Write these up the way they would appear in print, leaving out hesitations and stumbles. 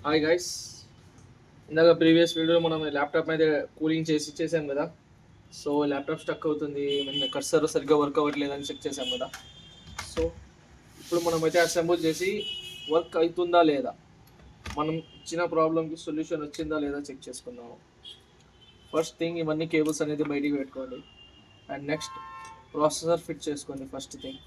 Hi guys. ఇందాక previous వీడియోలో మనం ల్యాప్టాప్ మీద కూలింగ్ చేసాం కదా. సో ల్యాప్టాప్ స్టక్ అవుతుంది, కర్సర్ సరిగ్గా వర్క్ అవ్వట్లేదని చెక్ చేసాం కదా. సో ఇప్పుడు మనం అయితే అసెంబుల్ చేసి వర్క్ అవుతుందా లేదా, మనం ఇచ్చిన ప్రాబ్లమ్కి సొల్యూషన్ వచ్చిందా లేదా చెక్ చేసుకుందాము. ఫస్ట్ థింగ్, ఇవన్నీ కేబుల్స్ అనేది బయటికి పెట్టుకోండి. అండ్ నెక్స్ట్ ప్రాసెసర్ ఫిట్ చేసుకోండి. ఫస్ట్ థింగ్,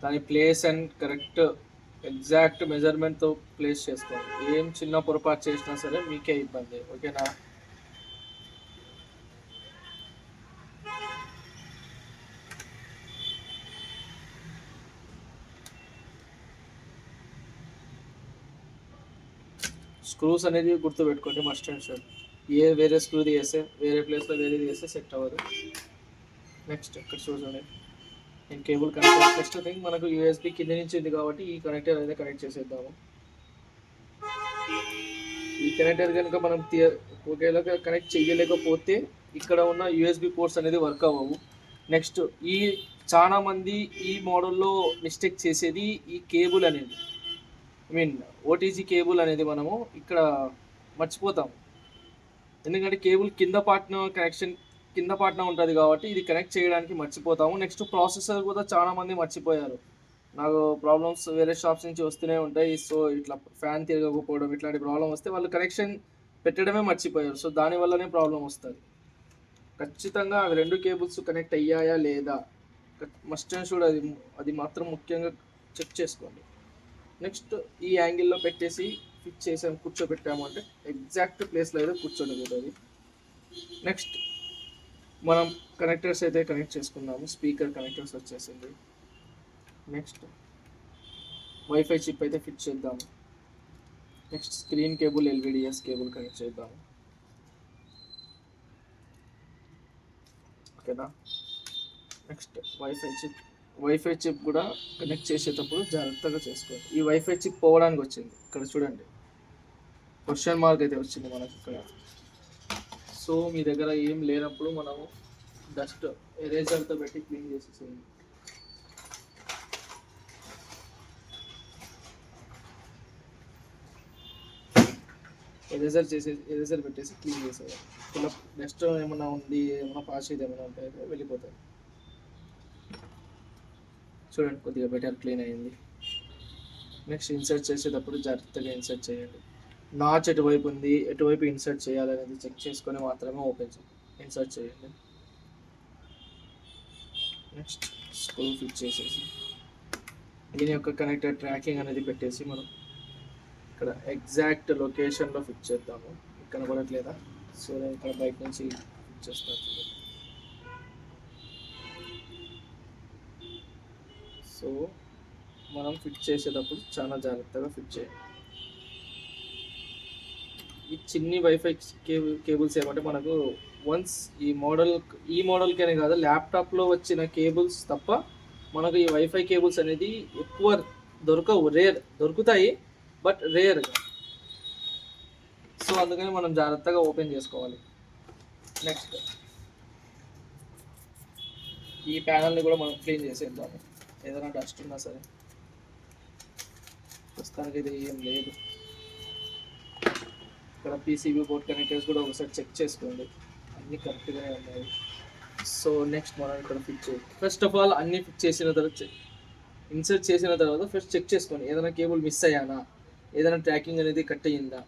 దాని ప్లేస్ అండ్ కరెక్ట్ ఎగ్జాక్ట్ మెజర్మెంట్తో ప్లేస్ చేసుకోండి. ఏం చిన్న పొరపాటు చేసినా సరే మీకే ఇబ్బంది, ఓకేనా. స్క్రూస్ అనేది గుర్తుపెట్టుకోండి, మస్ట్ అండ్ షుడ్. వేరే స్క్రూది వేస్తే వేరే ప్లేస్లో వేరేది వేస్తే సెట్ అవ్వదు. నెక్స్ట్ ఇక్కడ చూడండి, నేను కేబుల్ కనెక్టర్. ఫస్ట్ థింగ్, మనకు యూఎస్బి కింద నుంచి ఉంది కాబట్టి ఈ కనెక్టర్ అనేది కనెక్ట్ చేసేద్దాము. ఈ కనెక్టర్ కనుక మనం ఒకేలా కనెక్ట్ చేయలేకపోతే ఇక్కడ ఉన్న యూఎస్బి పోర్ట్స్ అనేది వర్క్ అవ్వవు. నెక్స్ట్, ఈ చాలా మంది ఈ మోడల్లో మిస్టేక్ చేసేది ఈ కేబుల్ అనేది, ఓటీజీ కేబుల్ అనేది మనము ఇక్కడ మర్చిపోతాం. ఎందుకంటే కేబుల్ కింద పార్ట్న ఉంటుంది కాబట్టి ఇది కనెక్ట్ చేయడానికి మర్చిపోతాము. నెక్స్ట్ ప్రాసెసర్ కూడా చాలా మంది మర్చిపోయారు. నాకు ప్రాబ్లమ్స్ వేరే షాప్స్ నుంచి వస్తూనే ఉంటాయి. సో ఇట్లా ఫ్యాన్ తిరగకపోవడం, ఇట్లాంటి ప్రాబ్లం వస్తే వాళ్ళు కనెక్షన్ పెట్టడమే మర్చిపోయారు. సో దానివల్లనే ప్రాబ్లం వస్తుంది. ఖచ్చితంగా అవి రెండు కేబుల్స్ కనెక్ట్ అయ్యాయా లేదా మస్ట్ అండ్ షుడ్, అది మాత్రం ముఖ్యంగా చెక్ చేసుకోండి. నెక్స్ట్, ఈ యాంగిల్లో పెట్టేసి ఫిక్స్ చేసాము, కూర్చోబెట్టాము అంటే ఎగ్జాక్ట్ ప్లేస్లో అయితే కూర్చోగలుగుతుంది. నెక్స్ట్, మనం కనెక్టర్స్ అయితే కనెక్ట్ చేసుకున్నాము. స్పీకర్ కనెక్టర్స్ వచ్చేసింది. నెక్స్ట్, వైఫై చిప్ అయితే ఫిట్ చేద్దాము. Next, screen cable, LVDS cable connect చేద్దాము, ఓకేనా. నెక్స్ట్, వైఫై చిప్ కూడా కనెక్ట్ చేసేటప్పుడు జాగ్రత్తగా చేసుకోండి. ఈ వైఫై చిప్ పోవడానికి వచ్చింది, ఇక్కడ చూడండి క్వశ్చన్ మార్క్ అయితే వచ్చింది మనకి ఇక్కడ. సో మీ దగ్గర ఏం లేనప్పుడు మనము డస్ట్ ఎరేజర్తో పెట్టి క్లీన్ చేసేసేయండి. ఎరేజర్ పెట్టేసి క్లీన్ చేసేయాలి. ఇలా డస్ట్ ఏమైనా ఉంది, ఏమైనా పాస్ అయితే ఏమైనా ఉంటాయి వెళ్ళిపోతాయి. చూడండి, కొద్దిగా బెటర్ క్లీన్ అయ్యింది. నెక్స్ట్, ఇన్సర్ట్ చేసేటప్పుడు జాగ్రత్తగా ఇన్సర్ట్ చేయండి. నాచ్ ఎటువైపు ఉంది, ఎటువైపు ఇన్సర్ట్ చేయాలనేది చెక్ చేసుకొని మాత్రమే ఇన్సర్ట్ చేయండి. నెక్స్ట్, స్క్రూ ఫిట్ చేసేసి దీని యొక్క కనెక్టర్ ట్రాకింగ్ అనేది పెట్టేసి మనం ఇక్కడ ఎగ్జాక్ట్ లొకేషన్లో ఫిట్ చేద్దాము. కనబడట్లేదా? సో నేను ఇక్కడ బయట నుంచి ఫిట్ చేస్తాను. సో మనం ఫిట్ చేసేటప్పుడు చాలా జాగ్రత్తగా ఫిట్ చేయాలి. ఈ చిన్ని వైఫై కేబుల్స్ ఏమంటే మనకు వన్స్ ఈ మోడల్కనే కాదు, ల్యాప్టాప్లో వచ్చిన కేబుల్స్ తప్ప మనకు ఈ వైఫై కేబుల్స్ అనేది ఎక్కువ దొరకవు. దొరుకుతాయి బట్ రేర్గా. సో అందుకని మనం జాగ్రత్తగా ఓపెన్ చేసుకోవాలి. నెక్స్ట్, ఈ ప్యానల్ని కూడా మనం క్లీన్ చేసేద్దాము. ఏదైనా డస్ట్ ఉన్నా సరే, ప్రస్తుతానికి ఇది ఏం లేదు. ఇక్కడ పీసీబీ బోర్డ్ కనెక్టర్స్ కూడా ఒకసారి చెక్ చేసుకోండి, అన్నీ కరెక్ట్గానే ఉన్నాయి. సో నెక్స్ట్ మనం ఇక్కడ ఫిట్ చేయాలి. ఫస్ట్ ఆఫ్ ఆల్ అన్నీ ఫిట్ చేసిన తర్వాత, ఇన్సర్ట్ చేసిన తర్వాత ఫస్ట్ చెక్ చేసుకోండి, ఏదైనా కేబుల్ మిస్ అయ్యానా, ఏదైనా ట్రాకింగ్ అనేది కట్ అయ్యిందా.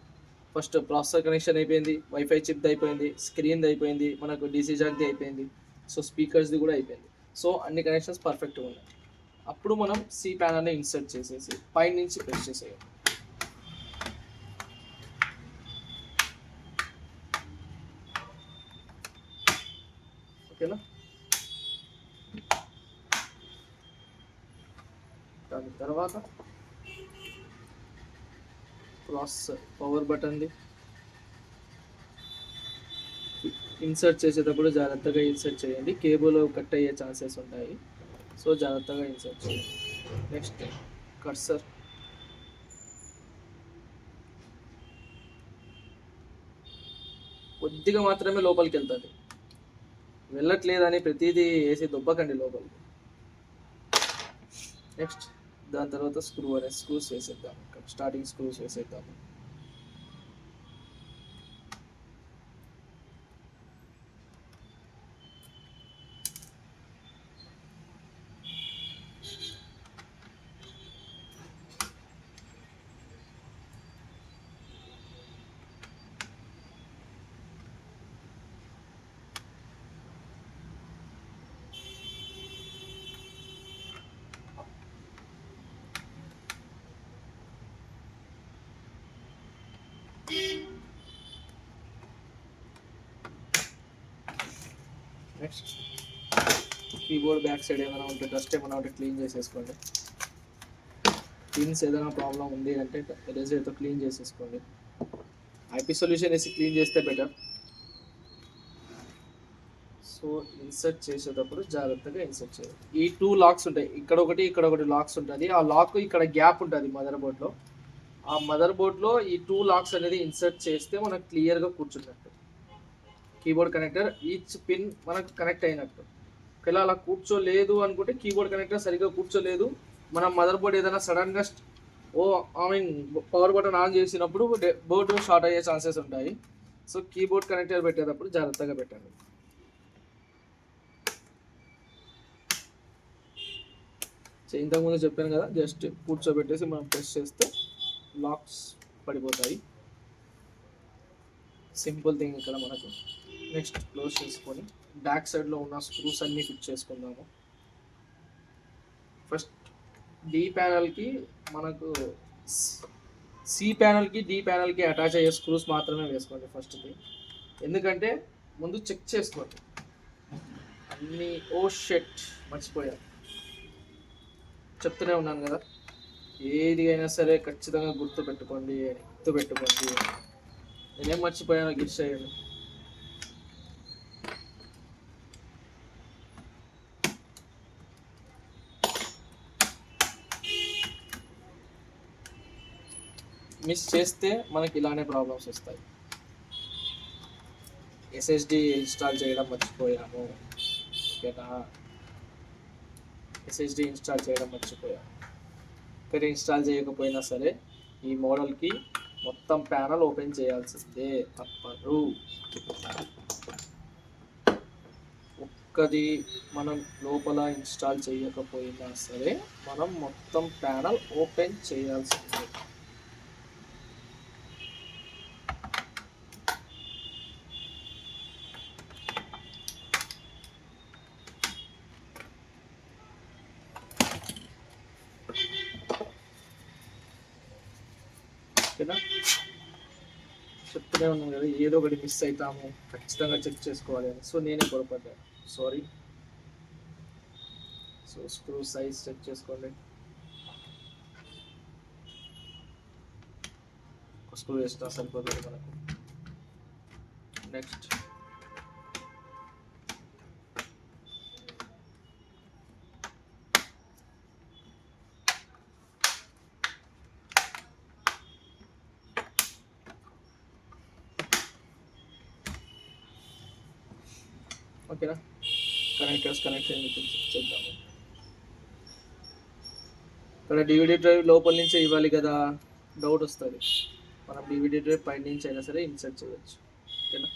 ఫస్ట్ ప్రాసెసర్ కనెక్షన్ అయిపోయింది, వైఫై చిప్ది అయిపోయింది, స్క్రీన్ది అయిపోయింది, మనకు డీసీ జాక్ది అయిపోయింది, సో స్పీకర్స్ది కూడా అయిపోయింది. సో అన్ని కనెక్షన్స్ పర్ఫెక్ట్గా ఉన్నాయి. అప్పుడు మనం సి ప్యానల్ని ఇన్సర్ట్ చేసేసి పైన నుంచి ప్రెస్ చేసేయాలి, ఓకేనా. దాని తర్వాత ప్రాసెసర్ పవర్ బటన్ది ఇన్సర్ట్ చేసేటప్పుడు జాగ్రత్తగా ఇన్సర్ట్ చేయండి, కేబుల్ కట్ అయ్యే ఛాన్సెస్ ఉంటాయి. సో జాగ్రత్తగా ఇన్సర్ట్ చేయండి. నెక్స్ట్, కర్సర్ కొద్దిగా మాత్రమే లోపలికి వెళ్తుంది, వెళ్ళట్లేదని ప్రతిదీ వేసి దుబ్బకండి లోపలికి. నెక్స్ట్ దాని తర్వాత స్క్రూస్ వేసేద్దాం. ఇక్కడ స్టార్టింగ్ స్క్రూస్ వేసేద్దాము. నెక్స్ట్ కీబోర్డ్ బ్యాక్ సైడ్ ఏమైనా ఉంటే డస్ట్ ఏమైనా ఉంటే క్లీన్ చేసేసుకోండి. పిన్స్ ఏదైనా ప్రాబ్లం ఉంది అంటే ఎరేజర్తో క్లీన్ చేసేసుకోండి. ఐపీ సొల్యూషన్ వేసి క్లీన్ చేస్తే బెటర్. సో ఇన్సర్ట్ చేసేటప్పుడు జాగ్రత్తగా ఇన్సర్ట్ చేయాలి. ఈ 2 లాక్స్ ఉంటాయి, ఇక్కడ ఒకటి లాక్స్ ఉంటుంది. ఆ లాక్ ఇక్కడ గ్యాప్ ఉంటుంది మదర్ బోర్డ్లో. ఆ మదర్ బోర్డ్లో ఈ 2 లాక్స్ అనేది ఇన్సర్ట్ చేస్తే మనకు క్లియర్గా కూర్చున్నట్టు. కీబోర్డ్ కనెక్టర్ ఈచ్ పిన్ మనకు కనెక్ట్ అయినట్టు. ఒకవేళ అలా కూర్చోలేదు అనుకుంటే కీబోర్డ్ కనెక్టర్ సరిగ్గా కూర్చోలేదు, మనం మదర్ బోర్డ్ ఏదైనా సడన్గా పవర్ బటన్ ఆన్ చేసినప్పుడు బోర్డు షార్ట్ అయ్యే ఛాన్సెస్ ఉంటాయి. సో కీబోర్డ్ కనెక్టర్ పెట్టేటప్పుడు జాగ్రత్తగా పెట్టండి. ఇంతకుముందు చెప్పాను కదా, జస్ట్ కూర్చోబెట్టేసి మనం ప్రెస్ చేస్తే లాక్స్ పడిపోతాయి. సింపుల్ థింగ్ ఇక్కడ మనకు. నెక్స్ట్ క్లోజ్ చేసుకొని బ్యాక్ సైడ్లో ఉన్న స్క్రూస్ అన్నీ ఫిట్ చేసుకుందాము. ఫస్ట్ డి ప్యానల్కి మనకు సి ప్యానల్కి డి ప్యానల్కి అటాచ్ అయ్యే స్క్రూస్ మాత్రమే వేసుకోండి ఫస్ట్ థింగ్. ఎందుకంటే ముందు చెక్ చేసుకోండి అన్నీ. ఓ షెట్ మర్చిపోయాను, చెప్తూనే ఉన్నాను కదా, ఏది అయినా సరే ఖచ్చితంగా గుర్తుపెట్టుకోండి. నేనేం మర్చిపోయాను గిఫ్ట్ చేయండి. మిస్ చేస్తే మనకి ఇలానే ప్రాబ్లమ్స్ వస్తాయి. ఎస్ఎస్డి ఇన్స్టాల్ చేయడం మర్చిపోయాము, ఓకేనా? ఎస్ఎస్డి ఇన్స్టాల్ చేయడం మర్చిపోయాము. ఇక్కడ ఇన్స్టాల్ చేయకపోయినా సరే ఈ మోడల్కి మొత్తం ప్యానల్ ఓపెన్ చేయాల్సిందే, తప్పదు. ఒక్కది మనం లోపల ఇన్స్టాల్ చేయకపోయినా సరే మనం మొత్తం ప్యానల్ ఓపెన్ చేయాల్సిందే. ఓకేనా? చెప్తూనే ఉన్నాను కదా, ఏదో ఒకటి మిస్ అవుతాము, ఖచ్చితంగా చెక్ చేసుకోవాలి అని. సో నేనే పొరపడ్డాను, sorry. So screw size check చేసుకోండి. స్క్రూ వేసినా సరిపోతుంది మనకు. నెక్స్ట్ ఓకేనా, కనెక్టర్స్ కనెక్ట్ అయ్యి చెక్ చేద్దాము. ఇక్కడ డివిడి డ్రైవ్ లోపల నుంచే ఇవ్వాలి కదా, డౌట్ వస్తుంది. మనం డివిడి డ్రైవ్ పైన నుంచి అయినా సరే ఇన్సర్ట్ చేయొచ్చు, ఓకేనా?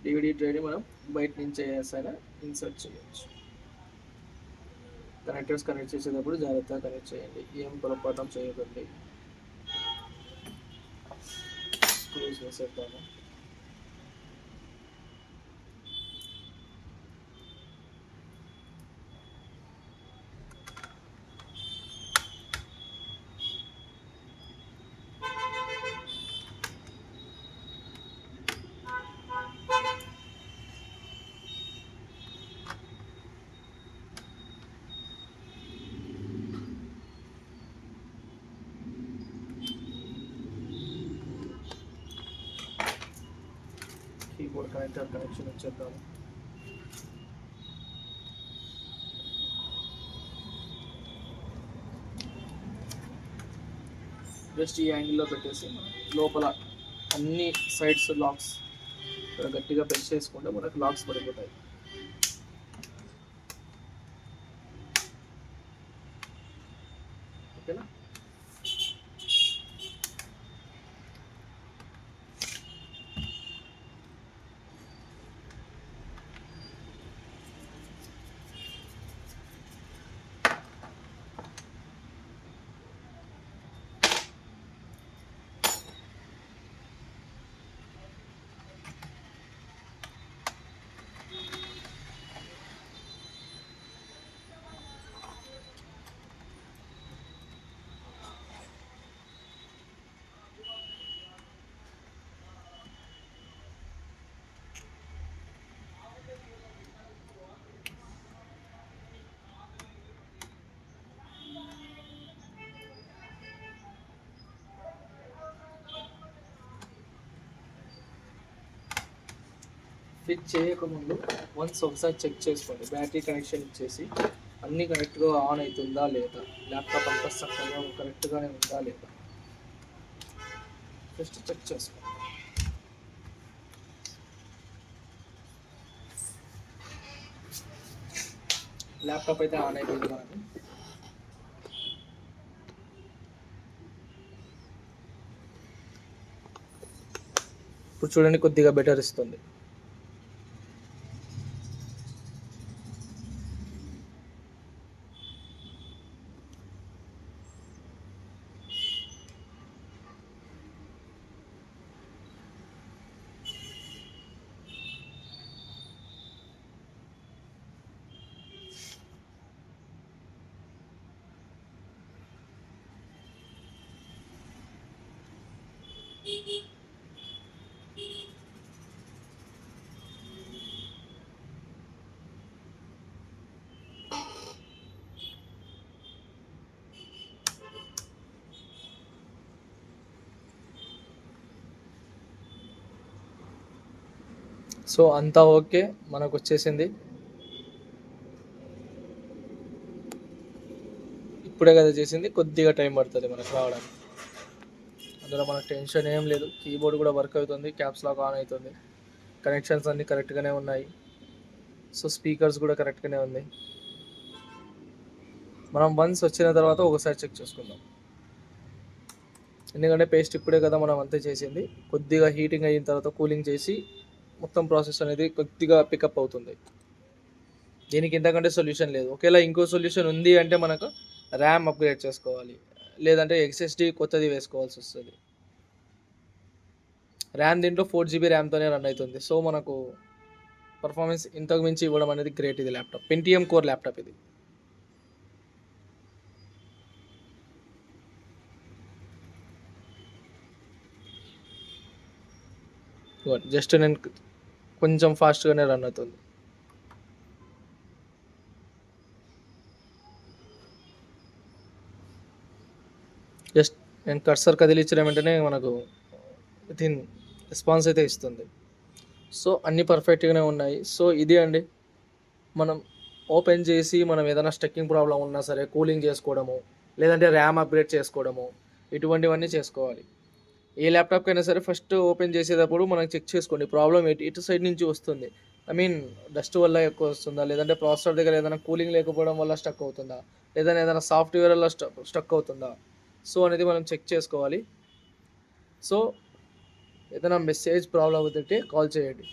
డివిడి డ్రైవ్ని మనం బయట నుంచి అయినా ఇన్సర్ట్ చేయొచ్చు. కనెక్టర్స్ కనెక్ట్ చేసేటప్పుడు జాగ్రత్తగా కనెక్ట్ చేయండి, ఏం పొరపాటు చేయకండి. స్క్రూస్ వేసేద్దాము. కీబోర్డ్ కనెక్టర్ కనెక్షన్ ఇచ్చేద్దాము. జస్ట్ ఈ యాంగిల్లో పెట్టేసి లోపల అన్ని సైడ్స్ లాక్స్ ఇక్కడ గట్టిగా ప్రెస్ చేసుకుంటే మనకు లాక్స్ పడిపోతాయి. ఓకేనా. ఫిట్ చేయకముందు వన్స్ ఒకసారి చెక్ చేసుకోండి, బ్యాటరీ కనెక్షన్ ఇచ్చేసి అన్నీ కరెక్ట్గా ఆన్ అవుతుందా లేదా, ల్యాప్టాప్ అంతా చక్కగా కరెక్ట్గానే ఉందా లేదా జస్ట్ చెక్ చేసుకోండి. ల్యాప్టాప్ అయితే ఆన్ అయిపోయింది మనకి. ఇప్పుడు చూడండి కొద్దిగా బెటర్ ఇస్తుంది. సో అంతా ఓకే, మనకు వచ్చేసింది. ఇప్పుడే కదా చేసింది, కొద్దిగా టైం పడుతుంది మనకు రావడానికి. అందులో మనకు టెన్షన్ ఏం లేదు. కీబోర్డ్ కూడా వర్క్ అవుతుంది, క్యాప్స్ లాక్ ఆన్ అవుతుంది, కనెక్షన్స్ అన్నీ కరెక్ట్గానే ఉన్నాయి. సో స్పీకర్స్ కూడా కరెక్ట్గానే ఉంది. మనం వన్స్ వచ్చిన తర్వాత ఒకసారి చెక్ చేసుకుందాం, ఎందుకంటే పేస్ట్ ఇప్పుడే కదా మనం అంతే చేసింది. కొద్దిగా హీటింగ్ అయిన తర్వాత కూలింగ్ చేసి మొత్తం ప్రాసెస్ అనేది కొద్దిగా పికప్ అవుతుంది. దీనికి ఇంతకంటే సొల్యూషన్ లేదు. ఒకవేళ ఇంకో సొల్యూషన్ ఉంది అంటే మనకు ర్యామ్ అప్గ్రేడ్ చేసుకోవాలి, లేదంటే ఎస్ఎస్డి కొత్తది వేసుకోవాల్సి వస్తుంది. ర్యామ్ దీంట్లో 4GB ర్యామ్తోనే రన్ అవుతుంది. సో మనకు పర్ఫార్మెన్స్ ఇంతకు మించి ఇవ్వడం అనేది గ్రేట్. ఇది ల్యాప్టాప్ పెంటిఎం కోర్ ల్యాప్టాప్ ఇది. జస్ట్ నేను కొంచెం ఫాస్ట్గానే రన్ అవుతుంది. జస్ట్ నేను కర్సర్ కదిలించిన వెంటనే మనకు వితిన్ రెస్పాన్స్ అయితే ఇస్తుంది. సో అన్నీ పర్ఫెక్ట్గానే ఉన్నాయి. సో ఇది అండి, మనం ఓపెన్ చేసి మనం ఏదైనా స్టక్కింగ్ ప్రాబ్లం ఉన్నా సరే కూలింగ్ చేసుకోవడము, లేదంటే ర్యామ్ అప్గ్రేడ్ చేసుకోవడము, ఇటువంటివన్నీ చేసుకోవాలి. ఏ ల్యాప్టాప్కి అయినా సరే ఫస్ట్ ఓపెన్ చేసేటప్పుడు మనం చెక్ చేసుకోండి ప్రాబ్లం ఇటు సైడ్ నుంచి వస్తుంది. ఐ మీన్ డస్ట్ వల్ల ఎక్కువ వస్తుందా, లేదంటే ప్రాసెసర్ దగ్గర ఏదైనా కూలింగ్ లేకపోవడం వల్ల స్టక్ అవుతుందా, లేదంటే ఏదైనా సాఫ్ట్వేర్ వల్ల స్టక్ అవుతుందా, సో అనేది మనం చెక్ చేసుకోవాలి. సో ఏదైనా మెసేజ్ ప్రాబ్లం అవుతుంటే కాల్ చేయండి.